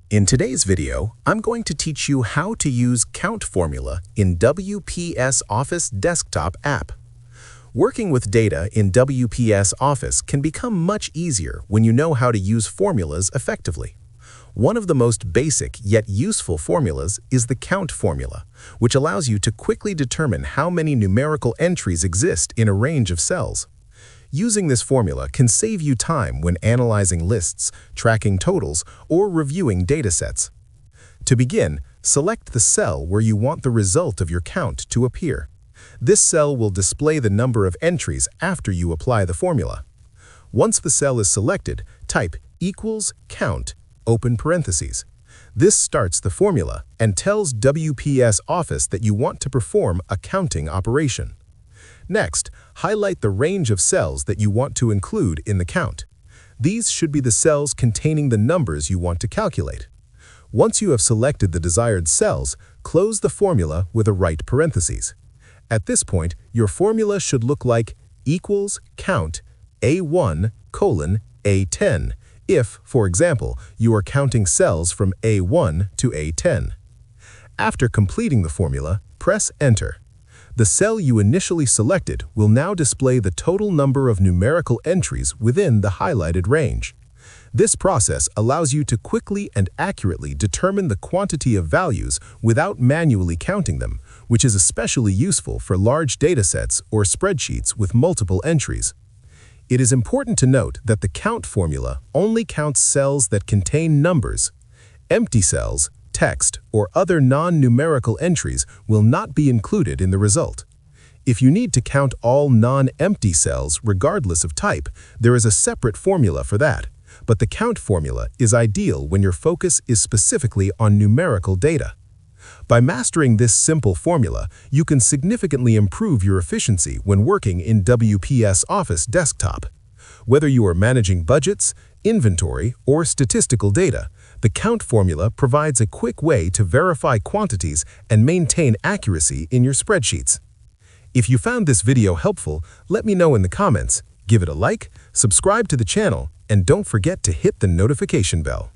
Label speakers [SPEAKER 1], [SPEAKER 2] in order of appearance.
[SPEAKER 1] In today's video, I'm going to teach you how to use count formula in WPS Office desktop app. Working with data in WPS Office can become much easier when you know how to use formulas effectively. One of the most basic yet useful formulas is the count formula, which allows you to quickly determine how many numerical entries exist in a range of cells. Using this formula can save you time when analyzing lists, tracking totals, or reviewing datasets. To begin, select the cell where you want the result of your count to appear. This cell will display the number of entries after you apply the formula. Once the cell is selected, type equals count, open parentheses. This starts the formula and tells WPS Office that you want to perform a counting operation. Next, highlight the range of cells that you want to include in the count. These should be the cells containing the numbers you want to calculate. Once you have selected the desired cells, close the formula with a right parentheses. At this point, your formula should look like equals count A1 colon A10 if, for example, you are counting cells from A1 to A10. After completing the formula, press Enter. The cell you initially selected will now display the total number of numerical entries within the highlighted range. This process allows you to quickly and accurately determine the quantity of values without manually counting them, which is especially useful for large datasets or spreadsheets with multiple entries. It is important to note that the count formula only counts cells that contain numbers. Empty cells, text, or other non-numerical entries will not be included in the result. If you need to count all non-empty cells regardless of type, there is a separate formula for that, but the count formula is ideal when your focus is specifically on numerical data. By mastering this simple formula, you can significantly improve your efficiency when working in WPS Office desktop. Whether you are managing budgets, inventory, or statistical data, the count formula provides a quick way to verify quantities and maintain accuracy in your spreadsheets. If you found this video helpful, let me know in the comments, give it a like, subscribe to the channel, and don't forget to hit the notification bell.